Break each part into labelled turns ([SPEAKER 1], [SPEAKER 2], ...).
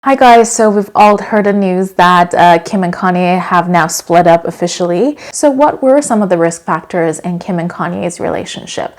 [SPEAKER 1] Hi guys, so we've all heard the news that Kim and Kanye have now split up officially. So what were some of the risk factors in Kim and Kanye's relationship?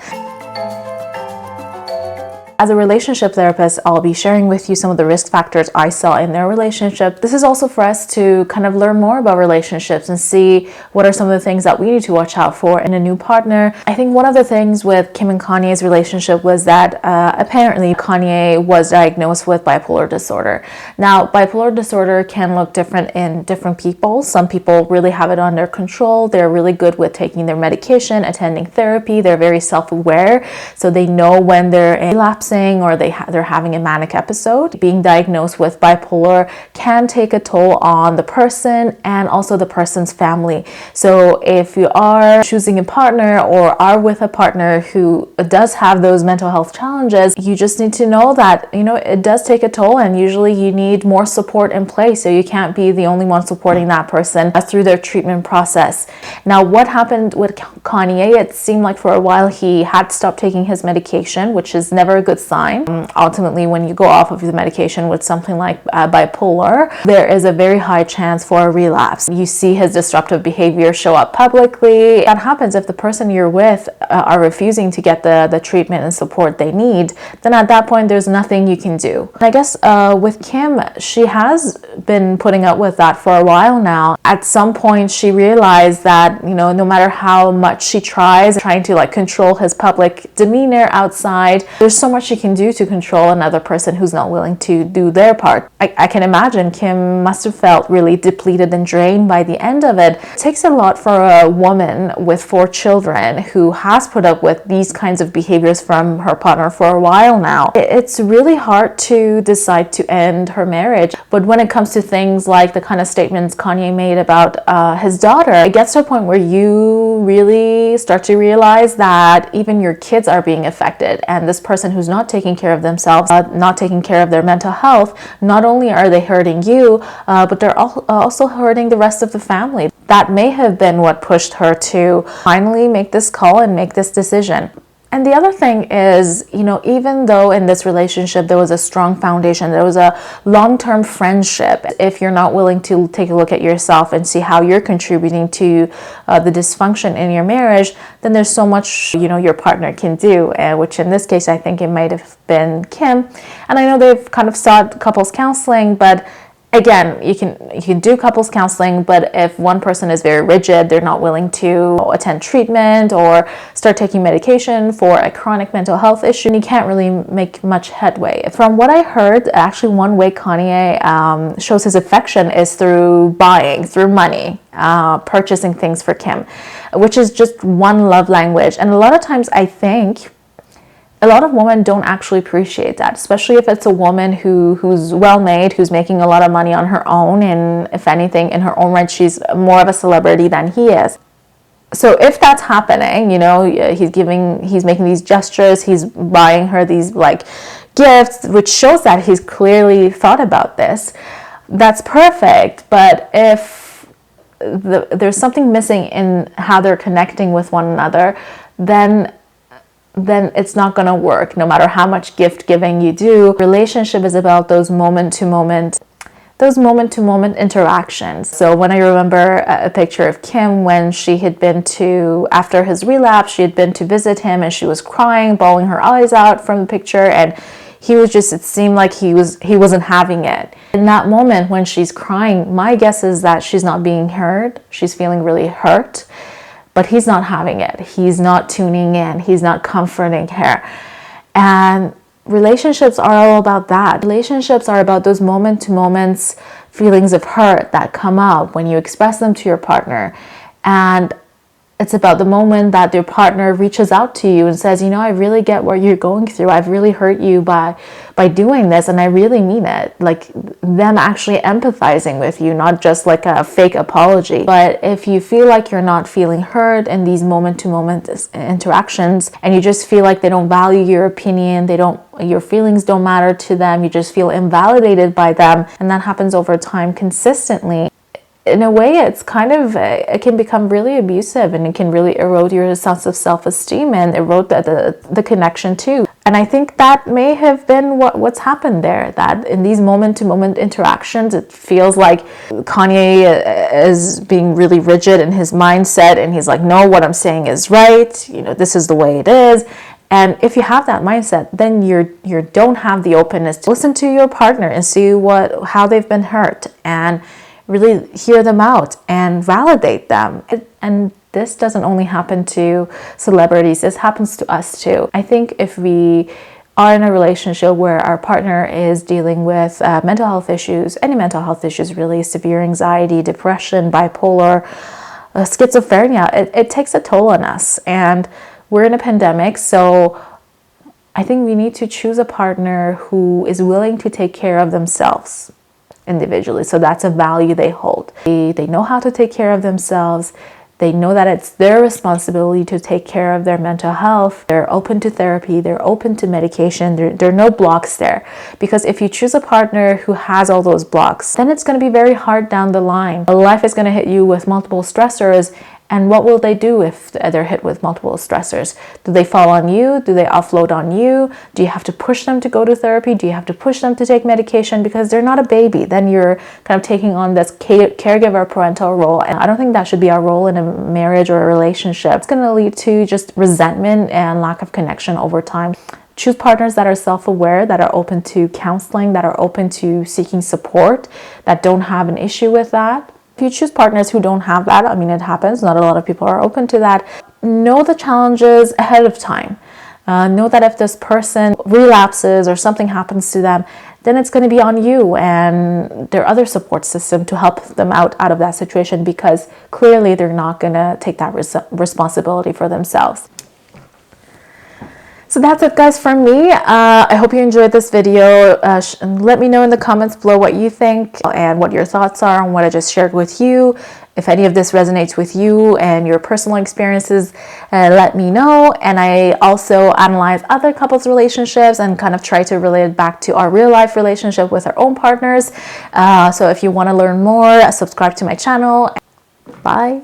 [SPEAKER 1] As a relationship therapist, I'll be sharing with you some of the risk factors I saw in their relationship. This is also for us to kind of learn more about relationships and see what are some of the things that we need to watch out for in a new partner. I think one of the things with Kim and Kanye's relationship was that apparently Kanye was diagnosed with bipolar disorder. Now, bipolar disorder can look different in different people. Some people really have it under control. They're really good with taking their medication, attending therapy. They're very self-aware, so they know when they're relapsing or they're having a manic episode. Being diagnosed with bipolar can take a toll on the person and also the person's family. So if you are choosing a partner or are with a partner who does have those mental health challenges, you just need to know that, it does take a toll, and usually you need more support in place. So you can't be the only one supporting that person through their treatment process. Now, what happened with Kanye, it seemed like for a while he had stopped taking his medication, which is never a good sign. Ultimately, when you go off of the medication with something like bipolar, there is a very high chance for a relapse. You see his disruptive behavior show up publicly. That happens if the person you're with are refusing to get the treatment and support they need. Then at that point, there's nothing you can do. I guess with Kim, she has been putting up with that for a while now. At some point, she realized that, no matter how much she trying to control his public demeanor outside, there's so much she can do to control another person who's not willing to do their part. I can imagine Kim must have felt really depleted and drained by the end of it. It takes a lot for a woman with 4 children who has put up with these kinds of behaviors from her partner for a while now. It's really hard to decide to end her marriage. But when it comes to things like the kind of statements Kanye made about his daughter, it gets to a point where you really start to realize that even your kids are being affected, and this person who's not taking care of themselves, not taking care of their mental health, not only are they hurting you, but they're also hurting the rest of the family. That may have been what pushed her to finally make this call and make this decision. And the other thing is, even though in this relationship there was a strong foundation, there was a long-term friendship, if you're not willing to take a look at yourself and see how you're contributing to the dysfunction in your marriage, then there's so much, your partner can do, which in this case, I think it might have been Kim. And I know they've kind of sought couples counseling, but again, you can do couples counseling, but if one person is very rigid, they're not willing to attend treatment or start taking medication for a chronic mental health issue, you can't really make much headway. From what I heard, actually one way Kanye shows his affection is through buying, through money, purchasing things for Kim, which is just one love language. And a lot of times I think a lot of women don't actually appreciate that, especially if it's a woman who's well-made, who's making a lot of money on her own, and if anything, in her own right, she's more of a celebrity than he is. So if that's happening, he's making these gestures, he's buying her these gifts, which shows that he's clearly thought about this. That's perfect, but if there's something missing in how they're connecting with one another, then it's not going to work no matter how much gift giving you do. Relationship is about those moment-to-moment interactions. So when I remember a picture of Kim when she had been after his relapse, she had been to visit him and she was crying, bawling her eyes out from the picture, and it seemed like he wasn't having it. In that moment when she's crying, my guess is that she's not being heard. She's feeling really hurt. But he's not having it. He's not tuning in. He's not comforting her. And relationships are all about that. Relationships are about those moment-to-moments feelings of hurt that come up when you express them to your partner. And it's about the moment that your partner reaches out to you and says, I really get what you're going through. I've really hurt you by doing this, and I really mean it. Like them actually empathizing with you, not just like a fake apology. But if you feel like you're not feeling heard in these moment-to-moment interactions, and you just feel like they don't value your opinion, your feelings don't matter to them, you just feel invalidated by them, and that happens over time consistently, in a way, it can become really abusive, and it can really erode your sense of self-esteem and erode the connection too. And I think that may have been what's happened there, that in these moment-to-moment interactions, it feels like Kanye is being really rigid in his mindset, and he's like, no, what I'm saying is right, you know, this is the way it is. And if you have that mindset, then you don't have the openness to listen to your partner and see how they've been hurt, and really hear them out and validate them. And this doesn't only happen to celebrities, this happens to us too. I think if we are in a relationship where our partner is dealing with mental health issues, any mental health issues really, severe anxiety, depression, bipolar, schizophrenia, it takes a toll on us. And we're in a pandemic, so I think we need to choose a partner who is willing to take care of themselves individually. So that's a value they hold. They know how to take care of themselves. They know that it's their responsibility to take care of their mental health. They're open to therapy. They're open to medication. There are no blocks there. Because if you choose a partner who has all those blocks, then it's going to be very hard down the line. Life is going to hit you with multiple stressors. And what will they do if they're hit with multiple stressors? Do they fall on you? Do they offload on you? Do you have to push them to go to therapy? Do you have to push them to take medication? Because they're not a baby. Then you're kind of taking on this caregiver parental role. And I don't think that should be our role in a marriage or a relationship. It's going to lead to just resentment and lack of connection over time. Choose partners that are self-aware, that are open to counseling, that are open to seeking support, that don't have an issue with that. If you choose partners who don't have that, I mean, it happens, not a lot of people are open to that. Know the challenges ahead of time. Know that if this person relapses or something happens to them, then it's going to be on you and their other support system to help them out of that situation, because clearly they're not going to take that responsibility for themselves. So that's it, guys, from me. I hope you enjoyed this video. Let me know in the comments below what you think and what your thoughts are on what I just shared with you. If any of this resonates with you and your personal experiences, let me know. And I also analyze other couples' relationships and kind of try to relate it back to our real life relationship with our own partners. So if you want to learn more, subscribe to my channel. Bye.